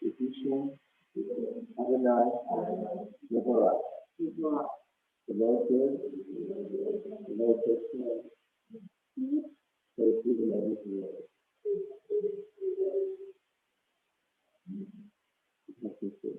Efficient, organized, liberal. The Lord good, the Lord takes care. So it's even everything else. That's just it.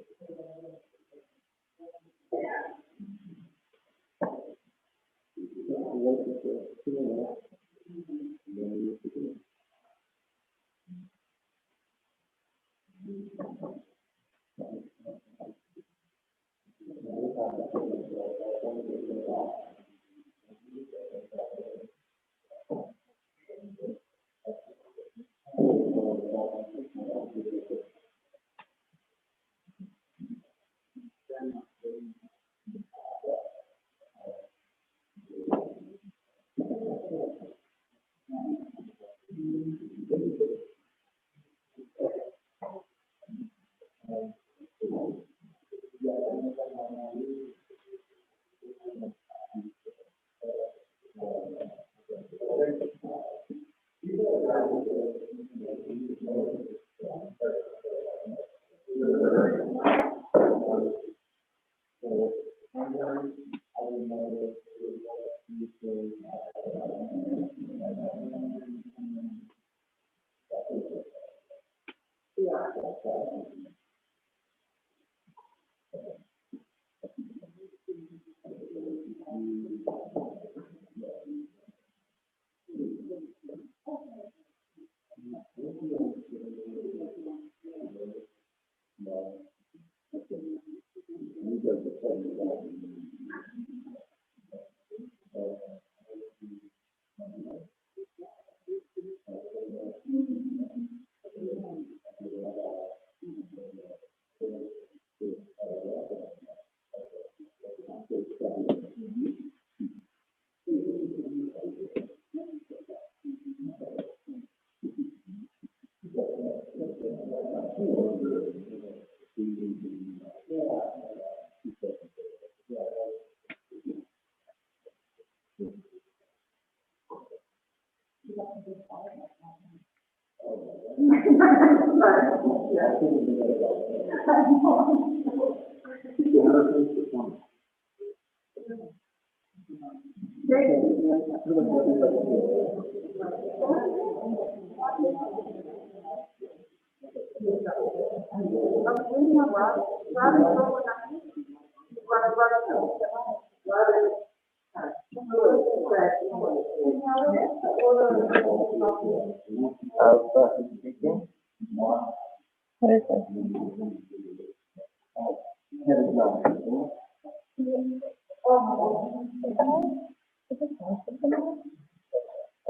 What is this?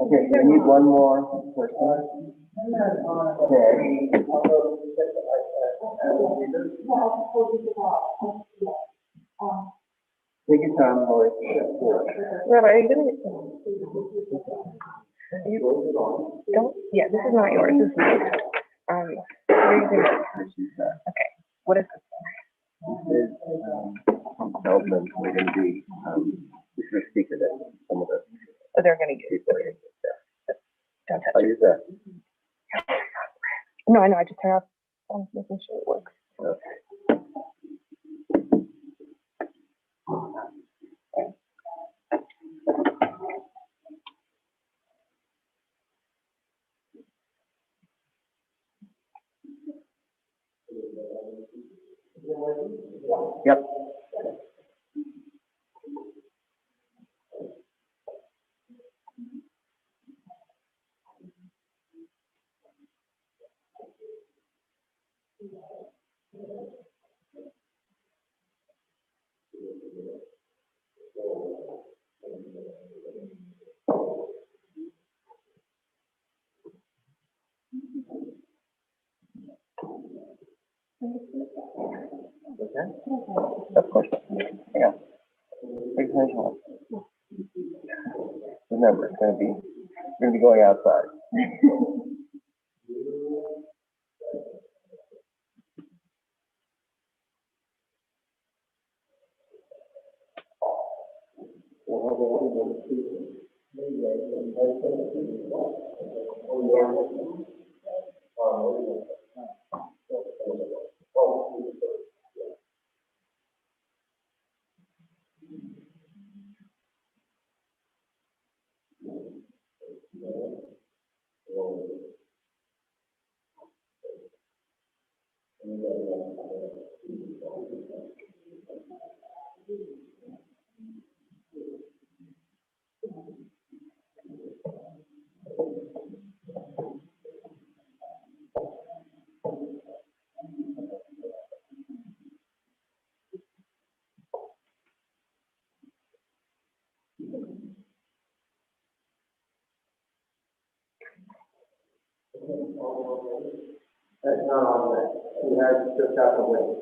Okay, we need one more person. Okay. Take your time, Lloyd. Rabbi, are you gonna? You don't. Yeah, this is not yours. This is mine. You're using it. Okay. What is this? This is from Feldman. We're going to be this is a secret that some of the Oh, they're gonna use it. Don't touch I'll it. use that. No, I know. I just turned off. I'm making sure it works. Okay. Yep. Okay. Of course. Yeah. Big visual. Remember, it's going to be going outside. That's not on that. He has just got the wait.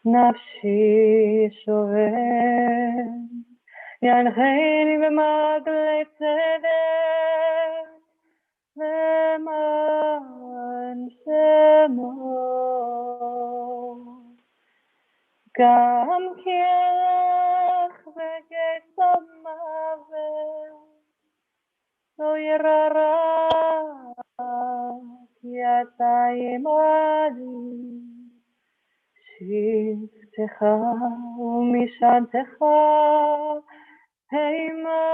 נפשי שובן, ינחני במעגלי צדק, למען שמו. גם כי אלך בגיא המוות, לא ירא רע, כי אתה עמדי. שבטך ומשענתך המה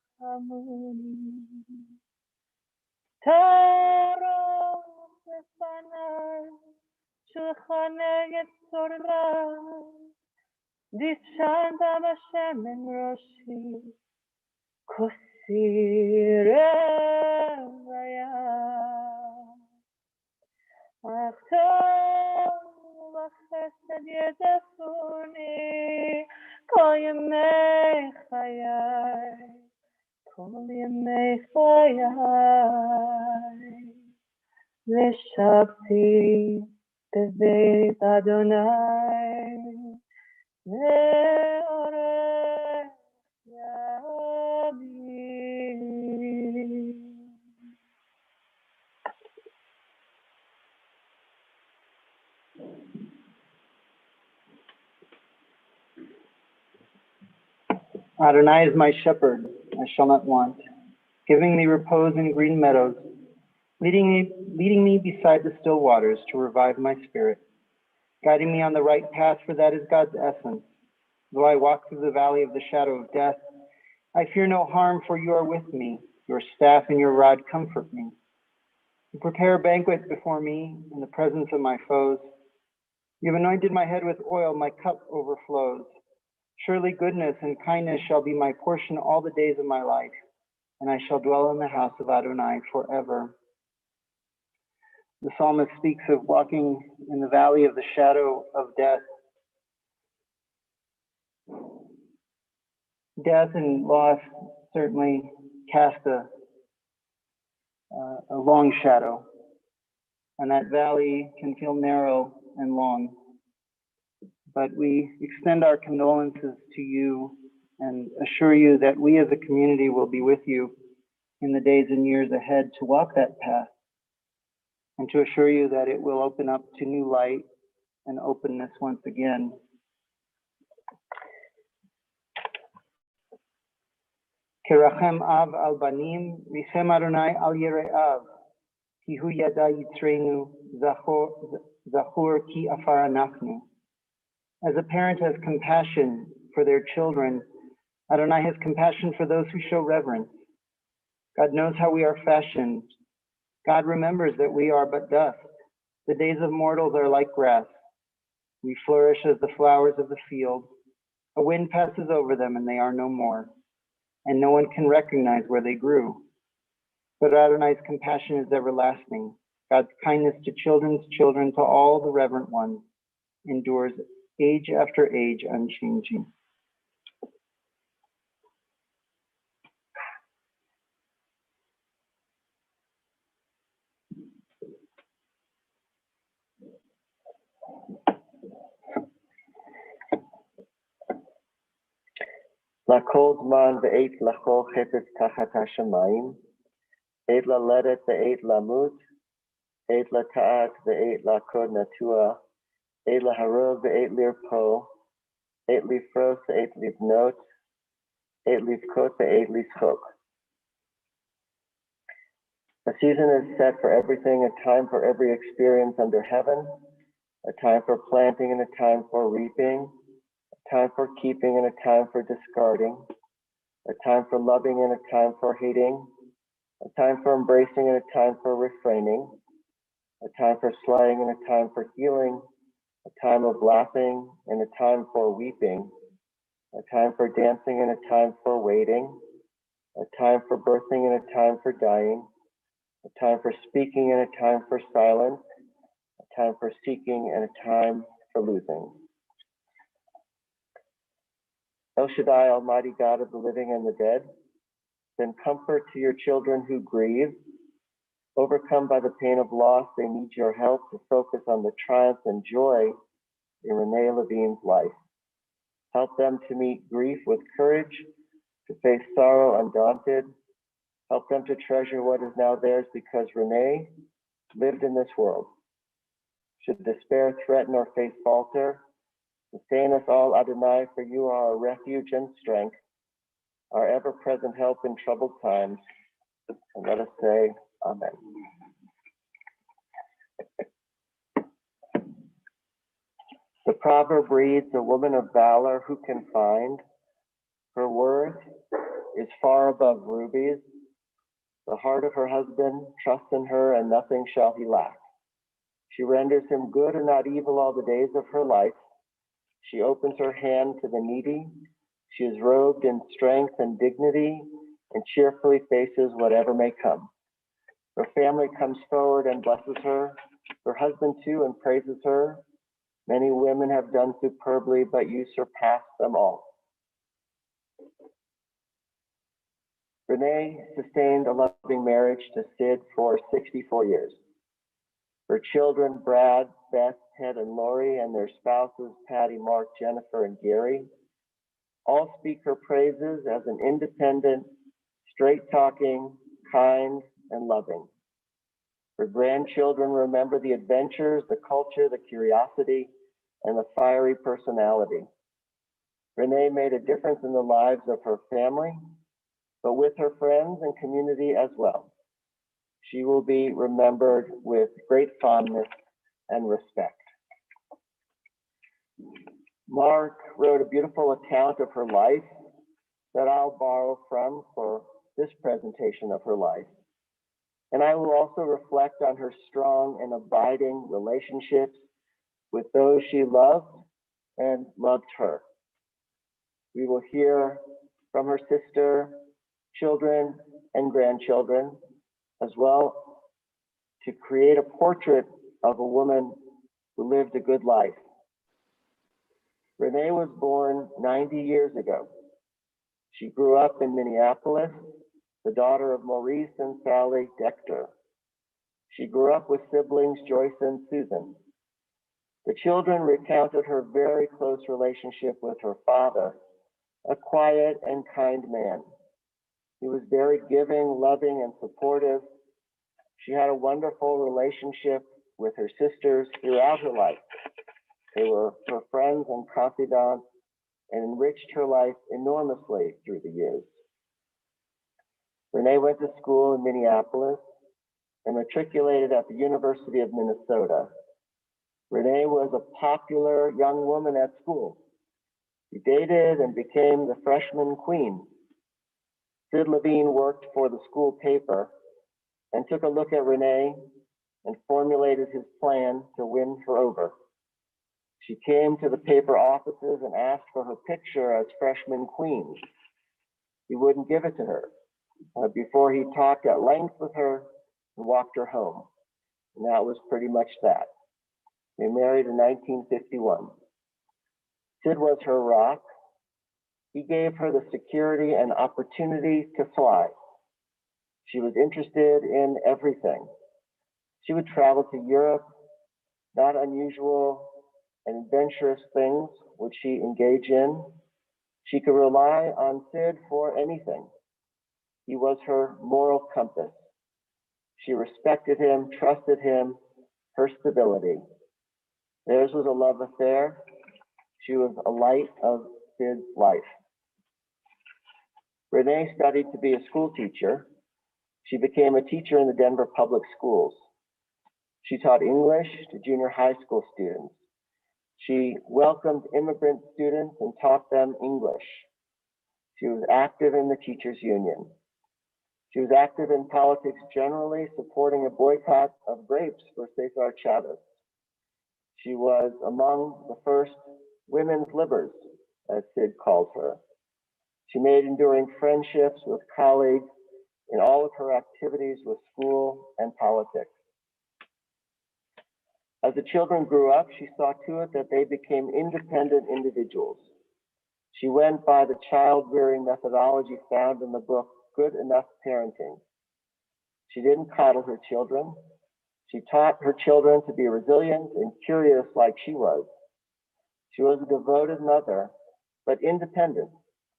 ינחמוני. תערוך לפניי שולחני יצורה, דשנת בשמן ראשי, כוסי רוויה. אך טוב וחסד ירדפוני כל ימי חיי, כל ימי חיי. ושבתי בבית אדוני לאורך ימים. Adonai is my shepherd, I shall not want, giving me repose in green meadows, leading me beside the still waters to revive my spirit, guiding me on the right path, for that is God's essence. Though I walk through the valley of the shadow of death, I fear no harm, for you are with me. Your staff and your rod comfort me. You prepare a banquet before me in the presence of my foes. You have anointed my head with oil, my cup overflows. Surely goodness and kindness shall be my portion all the days of my life, and I shall dwell in the house of Adonai forever. The psalmist speaks of walking in the valley of the shadow of death. Death and loss certainly cast a long shadow, and that valley can feel narrow and long. But we extend our condolences to you and assure you that we as a community will be with you in the days and years ahead to walk that path, and to assure you that it will open up to new light and openness once again. Kerachem av al banim, rishem Adonai al yere'av, ki hu yada yitzreinu, zachor ki afar anachnu. As a parent has compassion for their children, Adonai has compassion for those who show reverence. God knows how we are fashioned. God remembers that we are but dust. The days of mortals are like grass. We flourish as the flowers of the field. A wind passes over them and they are no more, and no one can recognize where they grew. But Adonai's compassion is everlasting. God's kindness to children's children, to all the reverent ones, endures age after age unchanging. Lakol zman ve'et lachol chepetz tachat hashamayim, et laledet ve'et lamut, et lata'at ve'et lakod natua, et laharov ve'et lirpo, et lifros ve'et livnot, et livkot ve'et lischok. A season is set for everything, a time for every experience under heaven, a time for planting and a time for reaping, a time for keeping and a time for discarding, a time for loving and a time for hating, a time for embracing and a time for refraining, a time for slaying and a time for healing, a time of laughing and a time for weeping, a time for dancing and a time for waiting, a time for birthing and a time for dying, a time for speaking and a time for silence, a time for seeking and a time for losing. El Shaddai, Almighty God of the living and the dead, send comfort to your children who grieve. Overcome by the pain of loss, they need your help to focus on the triumph and joy in Renae Levin's life. Help them to meet grief with courage, to face sorrow undaunted. Help them to treasure what is now theirs because Renae lived in this world. Should despair threaten or faith falter, sustain us all, Adonai, for you are our refuge and strength, our ever-present help in troubled times. And let us say, Amen. The proverb reads, a woman of valor who can find? Her worth is far above rubies. The heart of her husband trusts in her, and nothing shall he lack. She renders him good and not evil all the days of her life. She opens her hand to the needy. She is robed in strength and dignity and cheerfully faces whatever may come. Her family comes forward and blesses her. Her husband too and praises her. Many women have done superbly, but you surpass them all. Renae sustained a loving marriage to Sid for 64 years. Her children, Brad, Beth, Ted, and Lori, and their spouses, Patty, Mark, Jennifer, and Gary, all speak her praises as an independent, straight-talking, kind, and loving. Her grandchildren remember the adventures, the culture, the curiosity, and the fiery personality. Renae made a difference in the lives of her family, but with her friends and community as well. She will be remembered with great fondness and respect. Mark wrote a beautiful account of her life that I'll borrow from for this presentation of her life. And I will also reflect on her strong and abiding relationships with those she loved and loved her. We will hear from her sister, children, and grandchildren, as well to create a portrait of a woman who lived a good life. Renae was born 90 years ago. She grew up in Minneapolis, the daughter of Maurice and Sally Dechter. She grew up with siblings Joyce and Susan. The children recounted her very close relationship with her father, a quiet and kind man. He was very giving, loving, and supportive. She had a wonderful relationship with her sisters throughout her life. They were her friends and confidants and enriched her life enormously through the years. Renae went to school in Minneapolis and matriculated at the University of Minnesota. Renae was a popular young woman at school. She dated and became the freshman queen. Sid Levin worked for the school paper and took a look at Renae and formulated his plan to win her over. She came to the paper offices and asked for her picture as freshman queen. He wouldn't give it to her before he talked at length with her and walked her home. And that was pretty much that. They married in 1951. Sid was her rock. He gave her the security and opportunity to fly. She was interested in everything. She would travel to Europe. Not unusual and adventurous things would she engage in. She could rely on Sid for anything. He was her moral compass. She respected him, trusted him, her stability. Theirs was a love affair. She was a light of Sid's life. Renae studied to be a school teacher. She became a teacher in the Denver public schools. She taught English to junior high school students. She welcomed immigrant students and taught them English. She was active in the teachers' union. She was active in politics generally, supporting a boycott of grapes for Cesar Chavez. She was among the first women's livers, as Sid called her. She made enduring friendships with colleagues in all of her activities with school and politics. As the children grew up, she saw to it that they became independent individuals. She went by the child-rearing methodology found in the book, Good Enough Parenting. She didn't coddle her children. She taught her children to be resilient and curious like she was. She was a devoted mother, but independent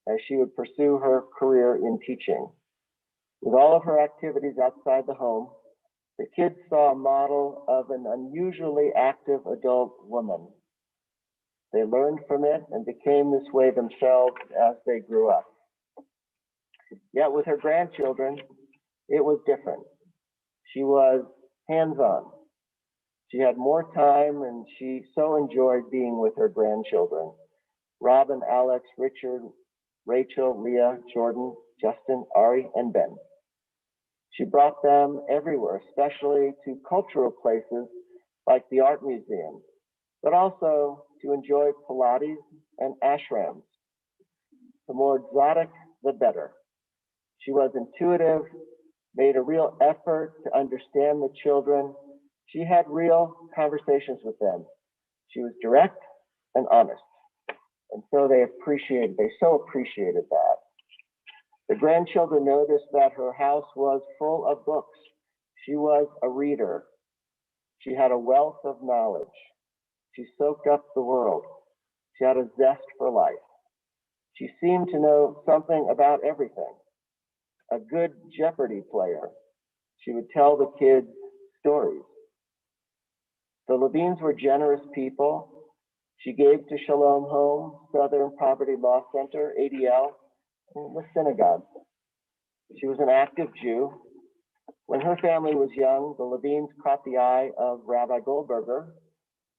as she would pursue her career in teaching. With all of her activities outside the home, the kids saw a model of an unusually active adult woman. They learned from it and became this way themselves as they grew up. Yet with her grandchildren, it was different. She was hands-on. She had more time and she so enjoyed being with her grandchildren. Robin, Alex, Richard, Rachel, Leah, Jordan, Justin, Ari, and Ben. She brought them everywhere, especially to cultural places like the art museum, but also to enjoy Pilates and ashrams. The more exotic, the better. She was intuitive, made a real effort to understand the children. She had real conversations with them. She was direct and honest. And so they so appreciated that. The grandchildren noticed that her house was full of books. She was a reader. She had a wealth of knowledge. She soaked up the world. She had a zest for life. She seemed to know something about everything. A good Jeopardy player. She would tell the kids stories. The Levines were generous people. She gave to Shalom Home, Southern Poverty Law Center, ADL, and the synagogue. She was an active Jew. When her family was young, the Levines caught the eye of Rabbi Goldberger,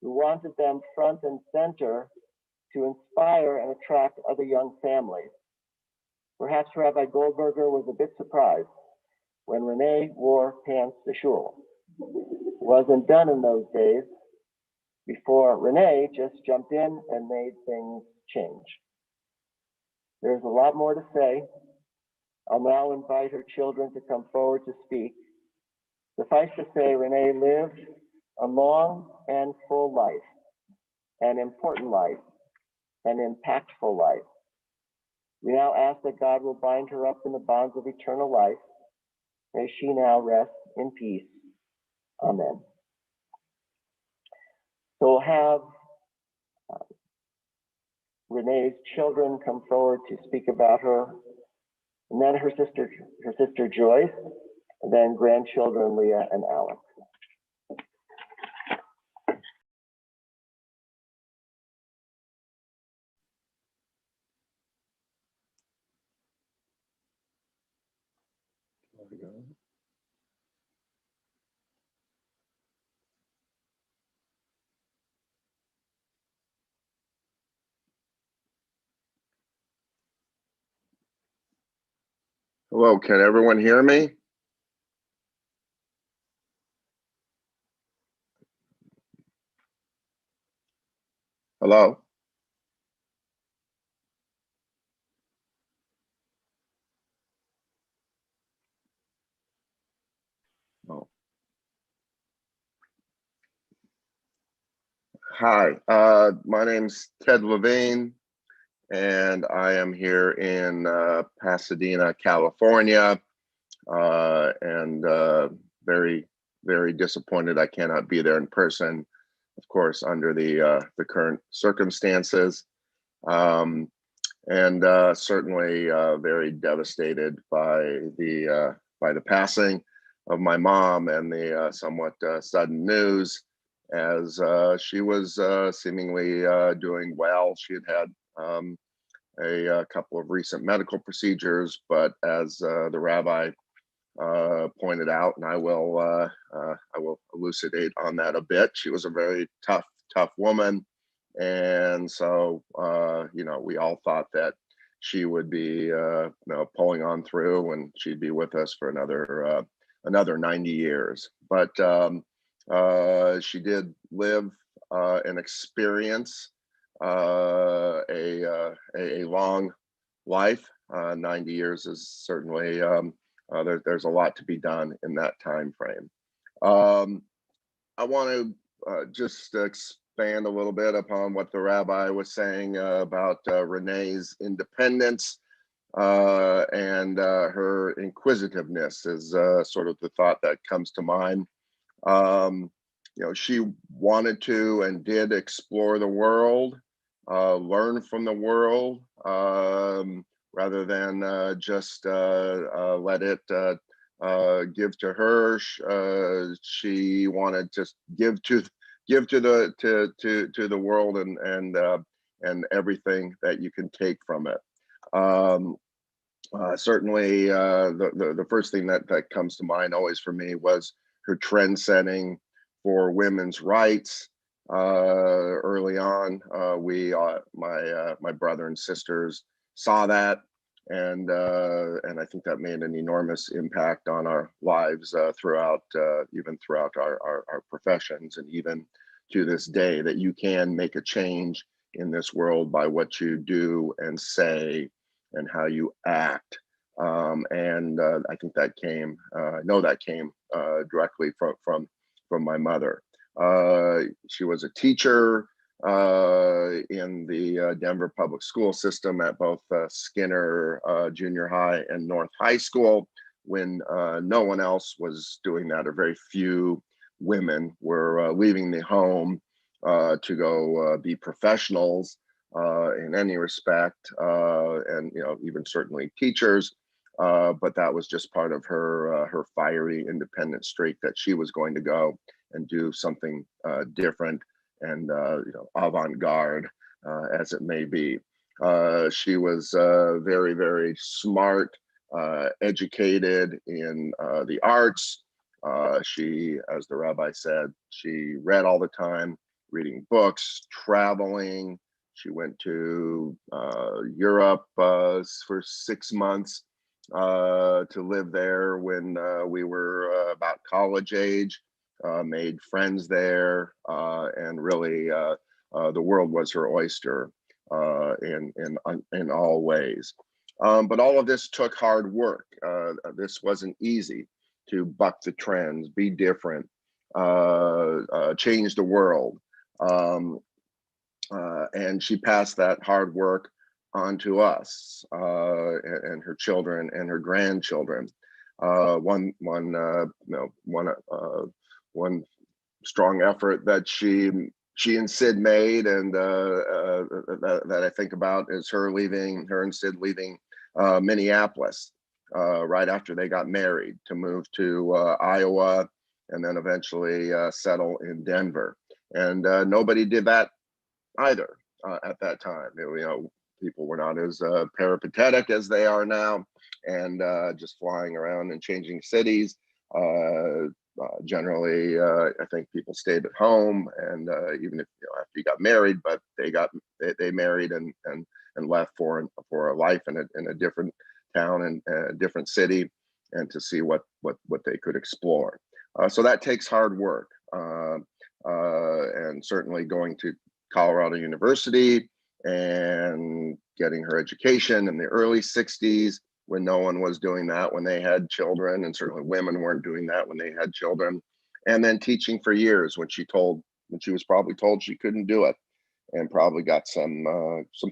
who wanted them front and center to inspire and attract other young families. Perhaps Rabbi Goldberger was a bit surprised when Renae wore pants to shul. It wasn't done in those days before Renae just jumped in and made things change. There's a lot more to say. I'll now invite her children to come forward to speak. Suffice to say, Renae lived a long and full life, an important life, an impactful life. We now ask that God will bind her up in the bonds of eternal life. May she now rest in peace. Amen. So we'll have Renae's children come forward to speak about her, and then her sister Joyce, and then grandchildren Leah and Alex. Hello, can everyone hear me? Hello? Oh. Hi, my name's Ted Levin, and I am here in Pasadena, California, and very, very disappointed I cannot be there in person, of course, under the current circumstances, and certainly very devastated by the passing of my mom and the somewhat sudden news, as she was seemingly doing well. She had a couple of recent medical procedures, but as the rabbi pointed out, and I will elucidate on that a bit, she was a very tough woman, and so you know, we all thought that she would be you know, pulling on through, and she'd be with us for another 90 years. But she did live and experience a long life. 90 years is certainly there's a lot to be done in that time frame. I want to just expand a little bit upon what the rabbi was saying about Renae's independence and her inquisitiveness is sort of the thought that comes to mind. You know, she wanted to and did explore the world, learn from the world, rather than just let it give to her. She wanted to give to the world and everything that you can take from it. Certainly, the first thing that comes to mind always for me was her trend setting for women's rights. Early on, my brother and sisters saw that, and I think that made an enormous impact on our lives throughout even throughout our professions, and even to this day, that you can make a change in this world by what you do and say and how you act. And I think that came, I know that came directly from my mother. She was a teacher in the Denver public school system at both Skinner Junior High and North High School, when no one else was doing that, or very few women were leaving the home to go be professionals in any respect, and you know, even certainly teachers. But that was just part of her fiery, independent streak, that she was going to go and do something different and you know, avant-garde as it may be. She was very, very smart, educated in the arts. She, as the rabbi said, she read all the time, reading books, traveling. She went to Europe for 6 months to live there when we were about college age, made friends there, and really the world was her oyster in all ways. But all of this took hard work. This wasn't easy. to buck the trends, be different, change the world. And she passed that hard work on to us, and her children and her grandchildren. One strong effort that she and Sid made, and that I think about, is her and Sid leaving Minneapolis right after they got married to move to Iowa, and then eventually settle in Denver. And nobody did that either at that time. People were not as peripatetic as they are now, and just flying around and changing cities. Generally, I think people stayed at home, and even if after you got married, but they married and left for a life in a different town and a different city, and to see what they could explore. So that takes hard work, and certainly going to Colorado University and getting her education in the early 60s, when no one was doing that when they had children, and certainly women weren't doing that when they had children. And then teaching for years when she was probably told she couldn't do it, and probably got some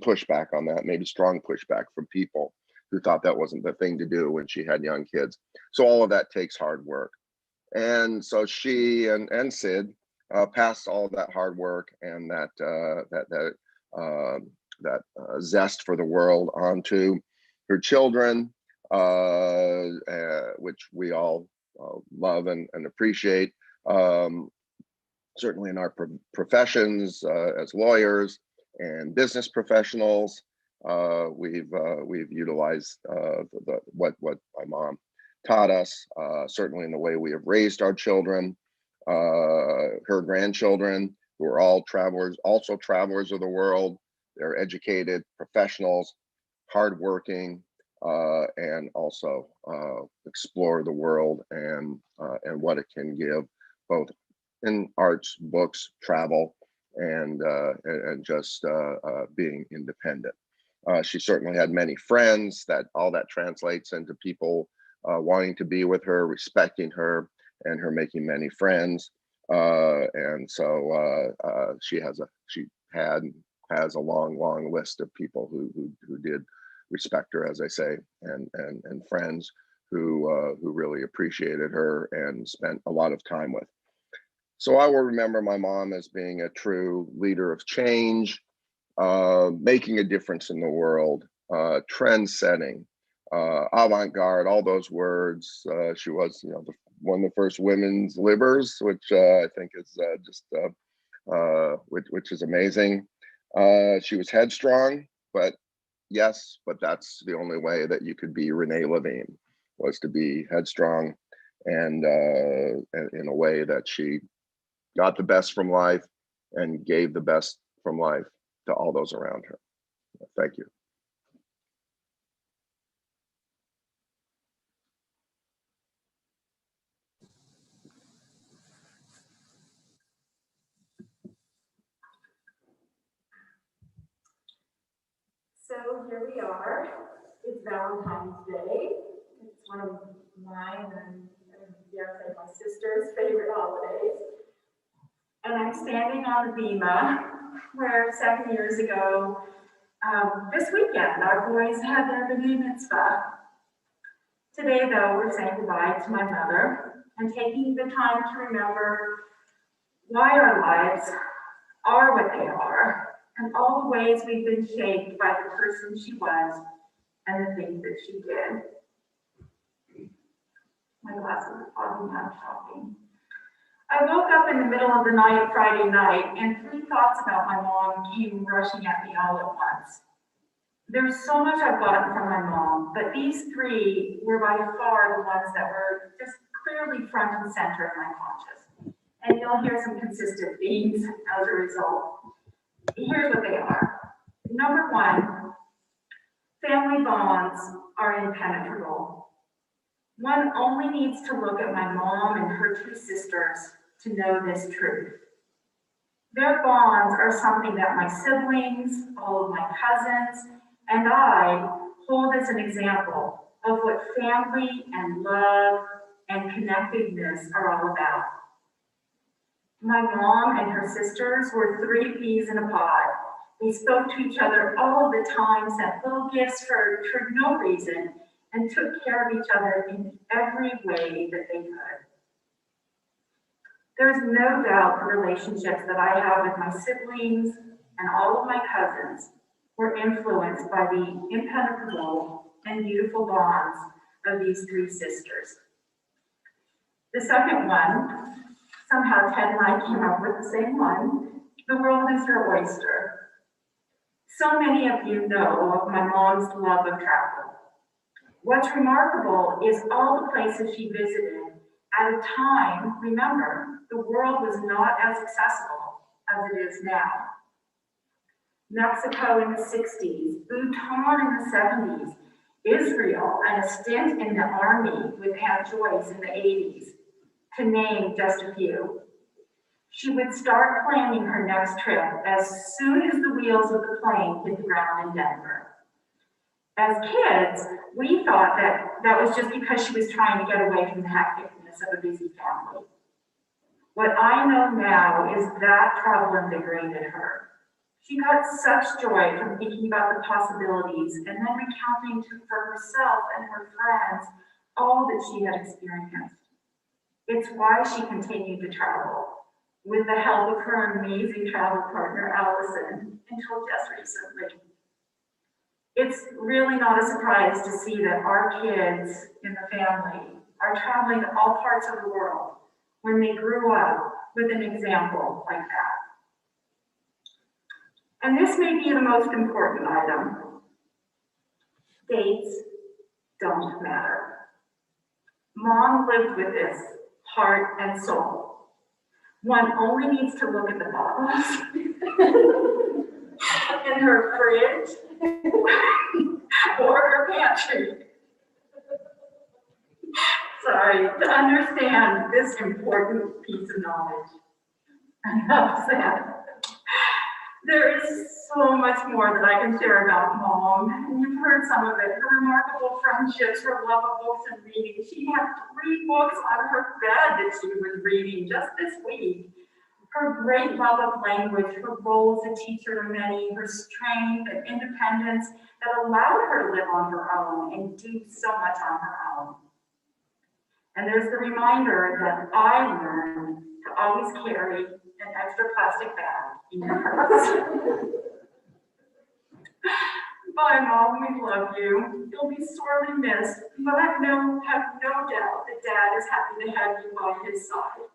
pushback on that, maybe strong pushback from people who thought that wasn't the thing to do when she had young kids. So all of that takes hard work. And so she and Sid passed all of that hard work and that zest for the world onto her children, which we all love and appreciate. Certainly in our professions as lawyers and business professionals, we've utilized what my mom taught us, certainly in the way we have raised our children, her grandchildren, who are all travelers, also travelers of the world. They're educated professionals, hardworking, and also explore the world and what it can give, both in arts, books, travel, and just being independent. She certainly had many friends. All that translates into people wanting to be with her, respecting her, and her making many friends. And so she has a long list of people who did respect her, as I say, and friends who really appreciated her and spent a lot of time with. So I will remember my mom as being a true leader of change, making a difference in the world, trend setting, avant-garde, all those words. She was, one of the first women's livers, which I think is which is amazing. She was headstrong, but that's the only way that you could be Renae Levin, was to be headstrong, and in a way that she got the best from life and gave the best from life to all those around her. Thank you. So here we are. It's Valentine's Day. It's one of mine and dare say my sister's favorite holidays. And I'm standing on the bima where 7 years ago, this weekend, our boys had their bar mitzvah. Today, though, we're saying goodbye to my mother and taking the time to remember why our lives are what they are, and all the ways we've been shaped by the person she was and the things that she did. My glasses are fogging up shopping. I woke up in the middle of the night, Friday night, and 3 thoughts about my mom came rushing at me all at once. There's so much I've gotten from my mom, but these 3 were by far the ones that were just clearly front and center in my conscious. And you'll hear some consistent themes as a result. Here's what they are. Number 1, family bonds are impenetrable. One only needs to look at my mom and her 2 sisters to know this truth. Their bonds are something that my siblings, all of my cousins, and I hold as an example of what family and love and connectedness are all about. My mom and her sisters were three peas in a pod. They spoke to each other all the time, sent little gifts for no reason, and took care of each other in every way that they could. There's no doubt the relationships that I have with my siblings and all of my cousins were influenced by the impenetrable and beautiful bonds of these three sisters. The second one, somehow Ted and I came up with the same one. The world is your oyster. So many of you know of my mom's love of travel. What's remarkable is all the places she visited at a time, remember, the world was not as accessible as it is now. Mexico in the 60s, Bhutan in the 70s, Israel and a stint in the army with Aunt Joyce in the 80s, to name just a few. She would start planning her next trip as soon as the wheels of the plane hit the ground in Denver. As kids, we thought that was just because she was trying to get away from the hecticness of a busy family. What I know now is that travel invigorated her. She got such joy from thinking about the possibilities and then recounting for herself and her friends all that she had experienced. It's why she continued to travel, with the help of her amazing travel partner, Allison, until just recently. It's really not a surprise to see that our kids in the family are traveling to all parts of the world when they grew up with an example like that. And this may be the most important item. Dates don't matter. Mom lived with this, heart and soul. One only needs to look at the bottles in her fridge or her pantry. Sorry, to understand this important piece of knowledge. Enough said. There is so much more that I can share about Mom, and you've heard some of it. Her remarkable friendships, her love of books and reading. She had 3 books on her bed that she was reading just this week. Her great love of language, her role as a teacher to many, her strength and independence that allowed her to live on her own and do so much on her own. And there's the reminder that I learned to always carry an extra plastic bag in your purse. Bye, Mom, we love you. You'll be sorely missed, but I have no doubt that Dad is happy to have you by his side.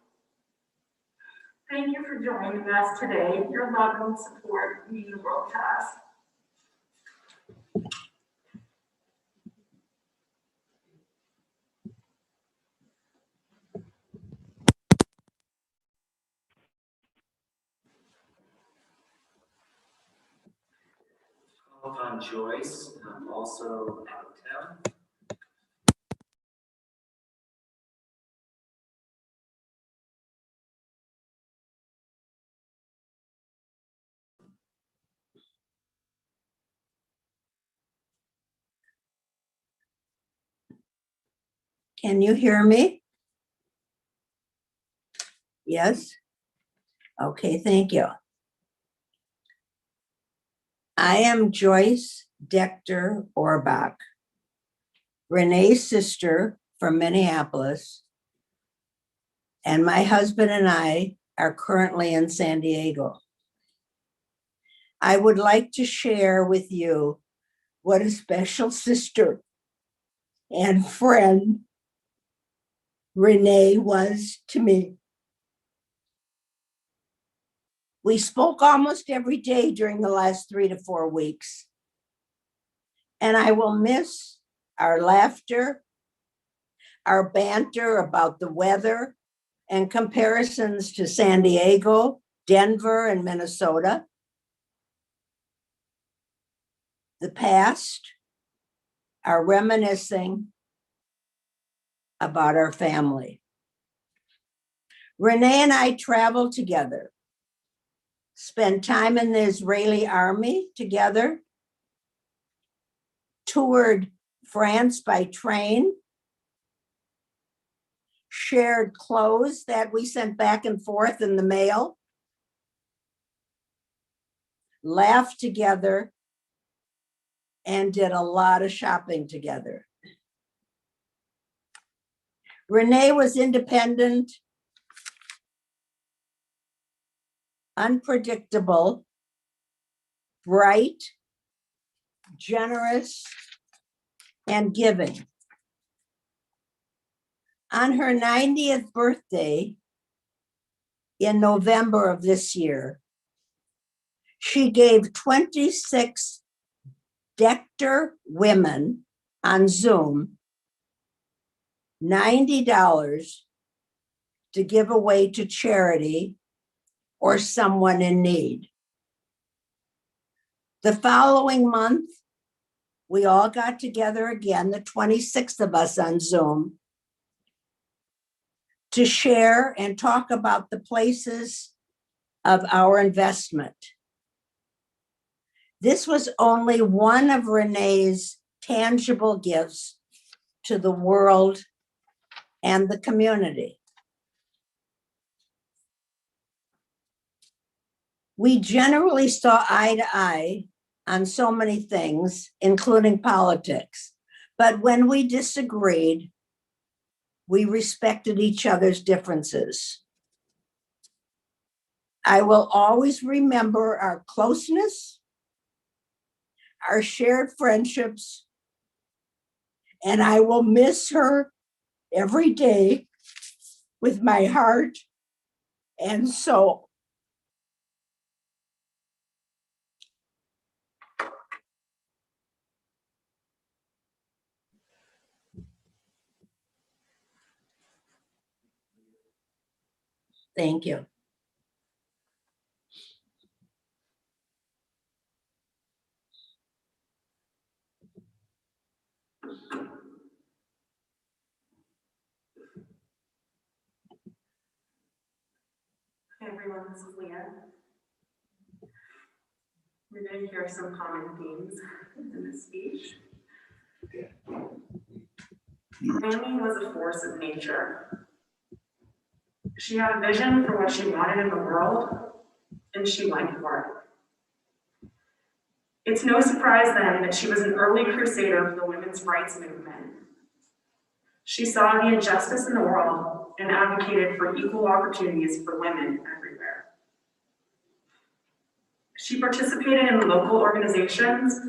Thank you for joining us today. Your love and support mean the world to us. Called on Joyce, also out of town. Can you hear me? Yes? Okay, thank you. I am Joyce Dechter Orbach, Renae's sister from Minneapolis, and my husband and I are currently in San Diego. I would like to share with you what a special sister and friend Renae was to me. We spoke almost every day during the last 3 to 4 weeks, and I will miss our laughter, our banter about the weather, and comparisons to San Diego, Denver, and Minnesota. The past, our reminiscing about our family. Renae and I traveled together, spent time in the Israeli army together, toured France by train, shared clothes that we sent back and forth in the mail, laughed together, and did a lot of shopping together. Renae was independent, unpredictable, bright, generous, and giving. On her 90th birthday in November of this year, she gave 26 Dechter women on Zoom $90 to give away to charity or someone in need. The following month, we all got together again, the 26 of us on Zoom, to share and talk about the places of our investment. This was only one of Renae's tangible gifts to the world and the community. We generally saw eye to eye on so many things, including politics. But when we disagreed, we respected each other's differences. I will always remember our closeness, our shared friendships, and I will miss her every day with my heart and soul. Thank you. Hey everyone, this is Leah. We're going to hear some common themes in this speech. Renae was a force of nature. She had a vision for what she wanted in the world, and she went for it. It's no surprise then that she was an early crusader for the women's rights movement. She saw the injustice in the world and advocated for equal opportunities for women everywhere. She participated in local organizations,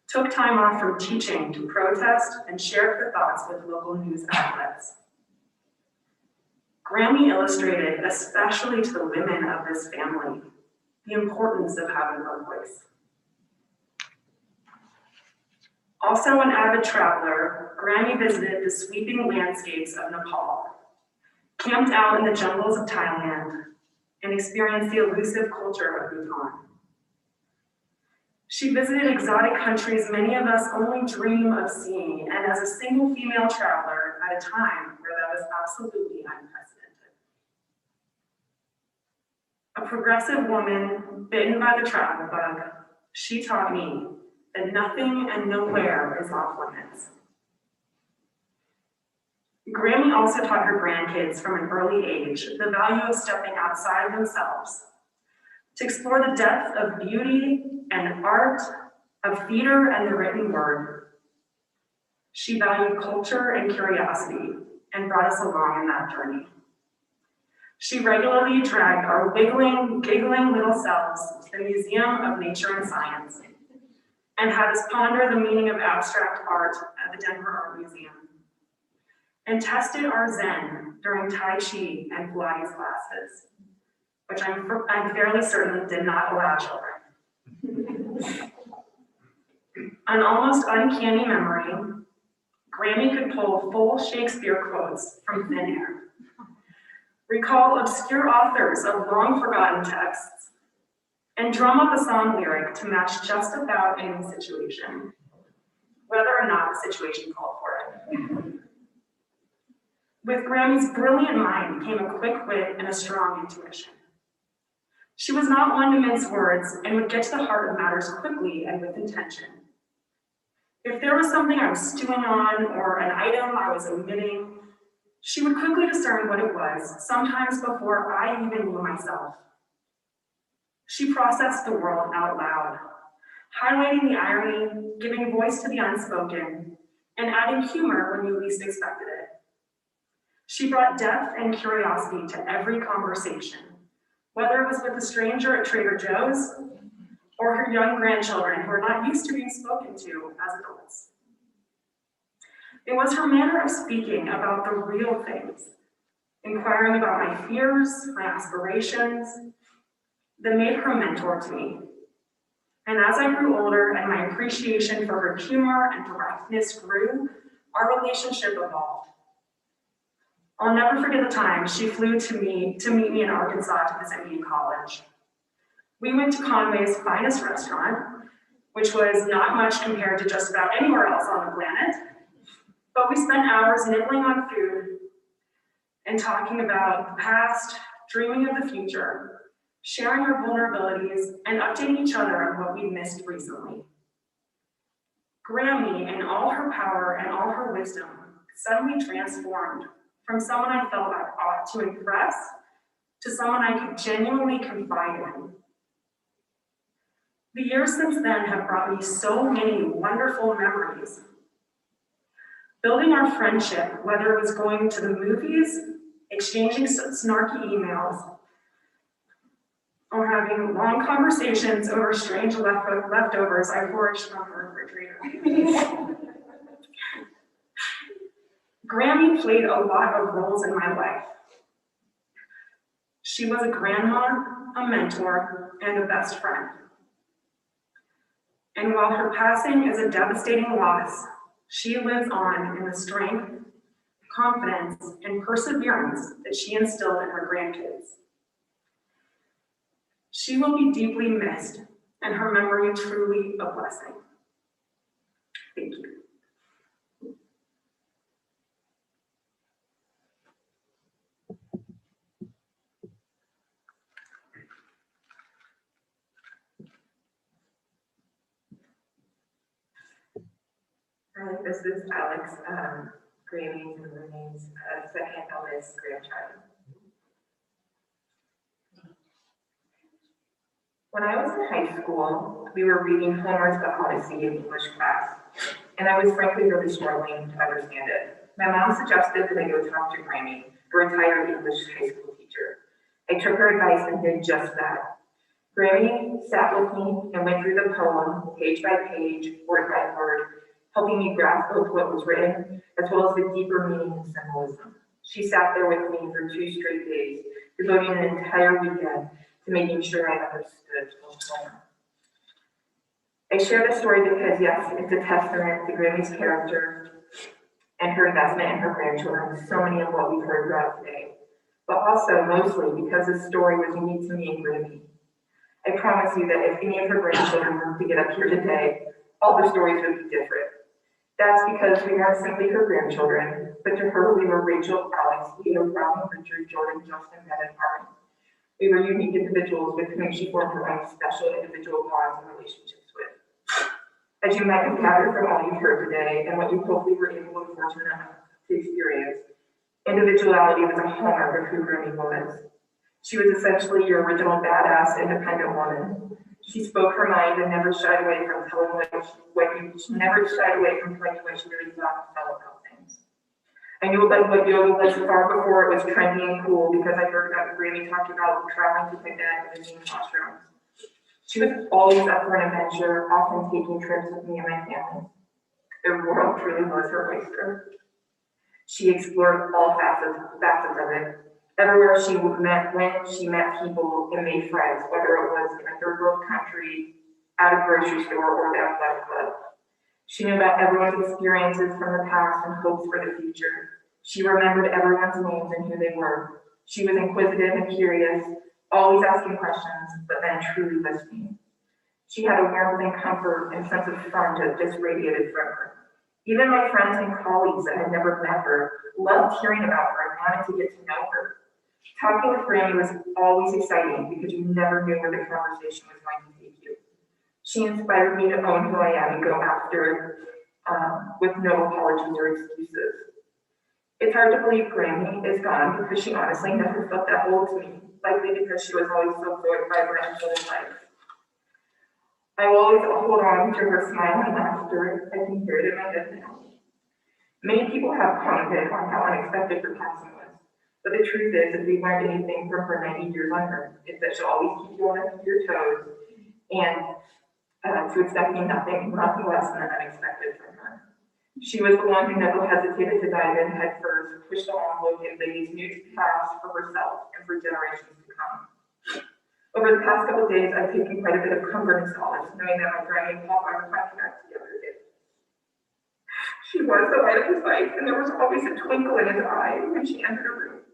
took time off from teaching to protest, and shared her thoughts with local news outlets. Grammy illustrated, especially to the women of this family, the importance of having a voice. Also an avid traveler, Grammy visited the sweeping landscapes of Nepal, camped out in the jungles of Thailand, and experienced the elusive culture of Bhutan. She visited exotic countries many of us only dream of seeing, and as a single female traveler at a time where that was absolutely unprecedented. A progressive woman bitten by the travel bug, she taught me that nothing and nowhere is off limits. Grammy also taught her grandkids from an early age the value of stepping outside themselves to explore the depth of beauty and art, of theater and the written word. She valued culture and curiosity and brought us along in that journey. She regularly dragged our wiggling, giggling little selves to the Museum of Nature and Science and had us ponder the meaning of abstract art at the Denver Art Museum, and tested our Zen during Tai Chi and Pilates classes, which I'm fairly certain did not allow children. An almost uncanny memory, Grammy could pull full Shakespeare quotes from thin air, recall obscure authors of long-forgotten texts, and drum up a song lyric to match just about any situation, whether or not the situation called for it. With Grammy's brilliant mind came a quick wit and a strong intuition. She was not one to mince words and would get to the heart of matters quickly and with intention. If there was something I was stewing on or an item I was omitting, She would quickly discern what it was, sometimes before I even knew myself. She processed the world out loud, highlighting the irony, giving voice to the unspoken, and adding humor when you least expected it. She brought depth and curiosity to every conversation, whether it was with a stranger at Trader Joe's or her young grandchildren who are not used to being spoken to as adults. It was her manner of speaking about the real things, inquiring about my fears, my aspirations, that made her a mentor to me. And as I grew older and my appreciation for her humor and directness grew, our relationship evolved. I'll never forget the time she flew to meet me in Arkansas to visit me in college. We went to Conway's finest restaurant, which was not much compared to just about anywhere else on the planet, but we spent hours nibbling on food and talking about the past, dreaming of the future, sharing our vulnerabilities, and updating each other on what we missed recently. Grammy, in all her power and all her wisdom, suddenly transformed from someone I felt I ought to impress to someone I could genuinely confide in. The years since then have brought me so many wonderful memories. Building our friendship, whether it was going to the movies, exchanging snarky emails, or having long conversations over strange leftovers I foraged from her refrigerator. Grammy played a lot of roles in my life. She was a grandma, a mentor, and a best friend. And while her passing is a devastating loss, she lives on in the strength, confidence, and perseverance that she instilled in her grandkids. She will be deeply missed, and her memory truly a blessing. Thank you. Hi, this is Alex, Grammy's and Renae's second eldest grandchild. When I was in high school, we were reading Homer's The Odyssey in English class, and I was frankly really struggling to understand it. My mom suggested that I go talk to Grammy, a retired English high school teacher. I took her advice and did just that. Grammy sat with me and went through the poem, page by page, word by word, helping me grasp both what was written, as well as the deeper meaning and symbolism. She sat there with me for 2 straight days, devoting an entire weekend to making sure I understood Homer. I share this story because, yes, it's a testament to Grammy's character and her investment in her grandchildren, so many of what we've heard throughout today, but also mostly because this story was unique to me and Grammy. I promise you that if any of her grandchildren were to get up here today, all the stories would be different. That's because we aren't simply her grandchildren, but to her we were Rachel, Alex, Leo, Robin, Richard, Jordan, Justin, Ben, and Armin. We were unique individuals with whom she formed her own special individual bonds and relationships with. As you might have gathered from all you've heard today, and what you hopefully were able and fortunate enough to experience, individuality was a hallmark of who Renae was. She was essentially your original badass, independent woman. She spoke her mind and never shied away from telling what she really thought and felt about things. I knew about what yoga was far before it was trendy and cool because I heard about Grammy talked about traveling to Tibet and visiting mushrooms. She was always up for an adventure, often taking trips with me and my family. The world truly was her oyster. She explored all facets of it. Everywhere she went, she met people and made friends, whether it was in a third world country, at a grocery store, or the athletic club. She knew about everyone's experiences from the past and hopes for the future. She remembered everyone's names and who they were. She was inquisitive and curious, always asking questions, but then truly listening. She had a warmth and comfort and sense of fun that just radiated from her. Even my friends and colleagues that had never met her loved hearing about her and wanted to get to know her. Talking with Renae was always exciting because you never knew where the conversation was going to take you. She inspired me to own who I am and go after it with no apologies or excuses. It's hard to believe Grammy is gone because she honestly never felt that old to me, likely because she was always so vibrant and full of life. I will always hold on to her smile and laughter. I can hear it in my head now. Many people have commented on how unexpected her passing was, but the truth is, if we learned anything from her 90 years on earth, it's that she'll always keep you on your toes and to expecting nothing less than unexpected from her. She was the one who never hesitated to dive in head first, push the envelope, and lay these new paths for herself and for generations to come. Over the past couple of days, I've taken quite a bit of comfort and solace, knowing that my Grammy and Pop are connect together again. She was the light of his life, and there was always a twinkle in his eye when she entered a room.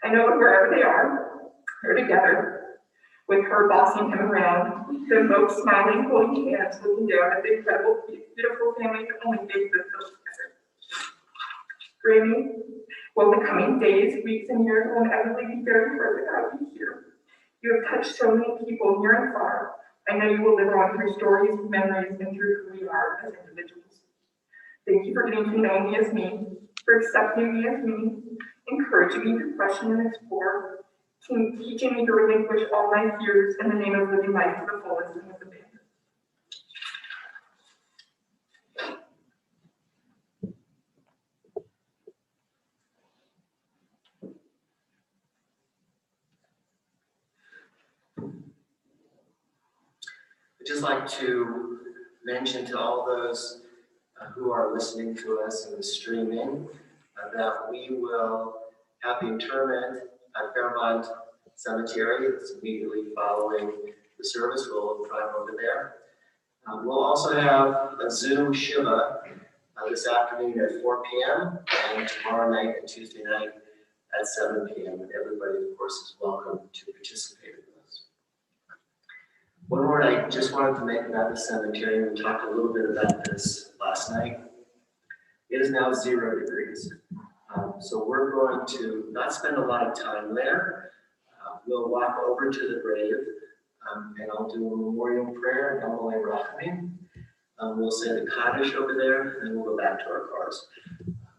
I know wherever they are, they're together, with her bossing him around, them both smiling, holding hands, looking down at the incredible, beautiful family that only makes this so together. Grammy, well, the coming days, weeks, and years will inevitably be very hard without you here. You have touched so many people near and far. I know you will live on through stories, memories, and through who we are as individuals. Thank you for getting to know me as me, for accepting me as me, encouraging me to question and explore, teaching me to relinquish all my fears in the name of living life to the fullest and with abandon. I'd just like to mention to all those who are listening to us in the streaming that we will have the interment at Fairmont Cemetery. It's immediately following the service. We'll drive over there. We'll also have a Zoom Shiva this afternoon at 4 p.m. and tomorrow night and Tuesday night at 7 p.m. And everybody, of course, is welcome to participate in this. One word I just wanted to make about the cemetery, and we talked a little bit about this last night. It is now 0 degrees. So we're going to not spend a lot of time there. We'll walk over to the grave, and I'll do a memorial prayer and Amalei Rachamim. We'll say the Kaddish over there, and then we'll go back to our cars.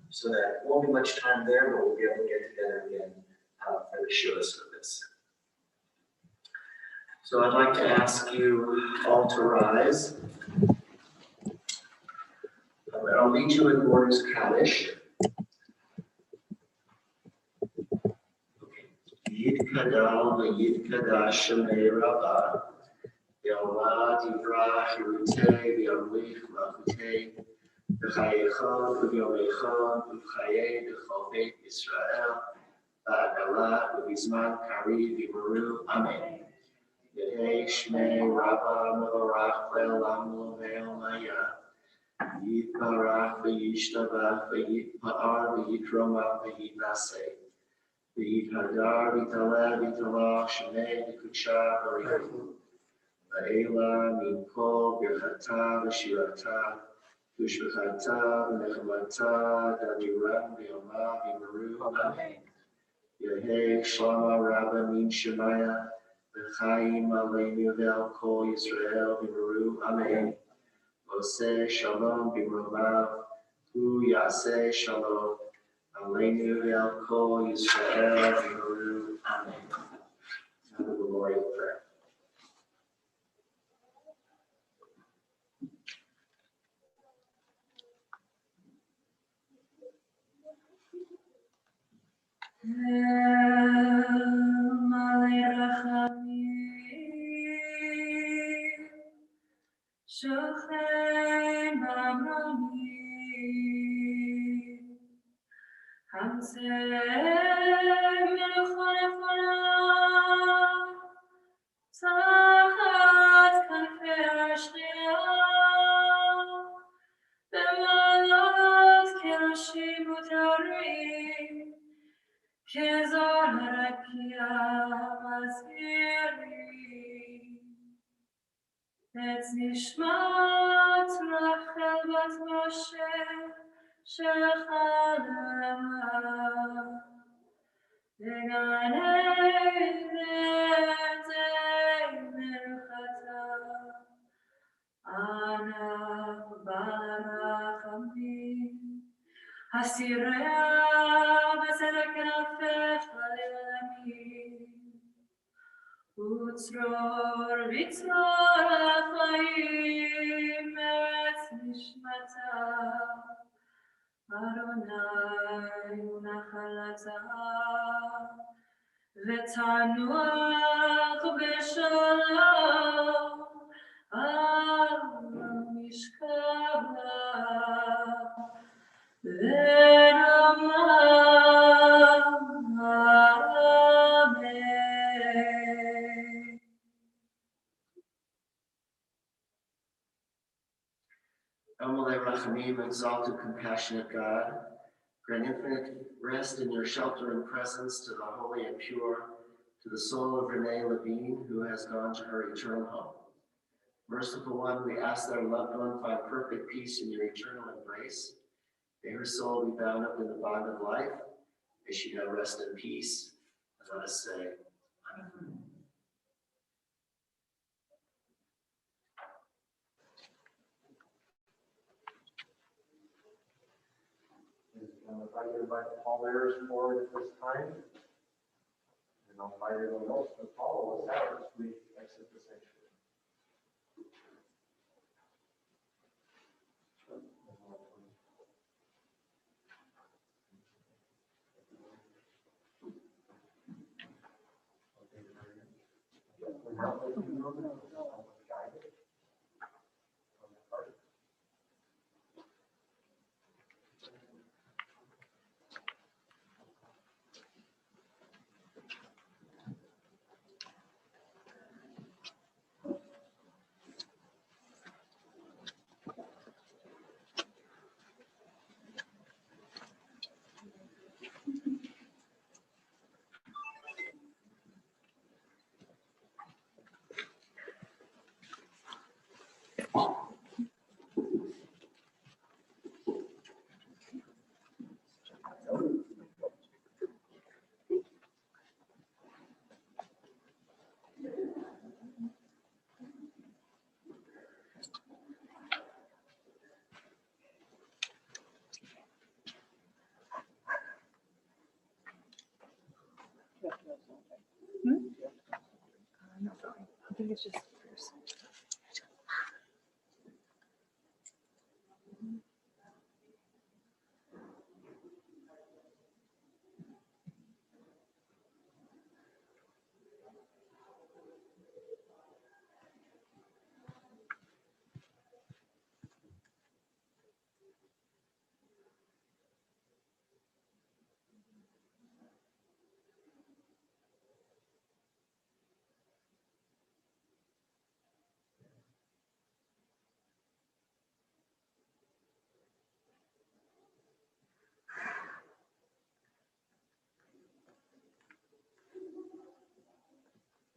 So that won't be much time there, but we'll be able to get together again for the Shiva service. So I'd like to ask you all to rise. And I'll lead you in Lord's Kaddish. Yid Kadal v'Yid Kadash Shemei Rabbah. Yallah Divrah Hirutei v'Yamlich Rachutei v'Chayechon v'Yomechon v'Chayei v'Chol Beit Yisrael v'Adalah v'Bizman Kari v'Maru. Amen. Yehei Shmei Rabbah Mevorach Le'olam Lo'Me'el Maya. Yitbarach v'Yishtabach v'Yitpa'ar v'Yitromach v'Yitnaseh. V'Yithadar v'Taleh v'Talach Shemei v'Kudsha v'Rihu. V'Ela min kol birchata v'shirata v'shvachata v'nechemata d'adiram v'yoma v'maru. Amen. Yehei Shlama Rabba min Shemaya v'chaim aleinu ve'al kol Yisrael v'maru. Amen. Oseh Shalom b'romav hu yaseh Shalom aleinu ve'al kol Yisrael v'maru. Amen. Now the memorial prayer. Amalei Rachamim Shochen b'Amramim Hamzeh Melechon Ephraim Tachat Kanfei Ashriah B'malach Keroshim Utarim Kezor Harakia Masiri Et Nishmat Rachel Bat Moshe Shechalama V'Gan Eden Menchata Ana Barachamim הסיריה בצדק כנפך לעולמים, וצרור בצרור החיים ארץ נשמתה, אדוני ונחלתה, ותנוח בשלום על משכבה, ונאמר אמן. Amalei Rachamim, exalted, compassionate God, grant infinite rest in your sheltering presence to the holy and pure, to the soul of Renae Levin, who has gone to her eternal home. Merciful one, we ask that our loved one find perfect peace in your eternal embrace. May her soul be bound up in the bond of life. May she now rest in peace. And let us say, Amen. If I could invite the pallbearers forward at this time. And I'll invite everyone else to follow us out as we exit the sanctuary. I think it's just.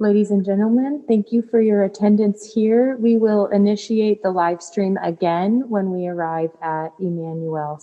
Ladies and gentlemen, thank you for your attendance here. We will initiate the live stream again when we arrive at Emmanuel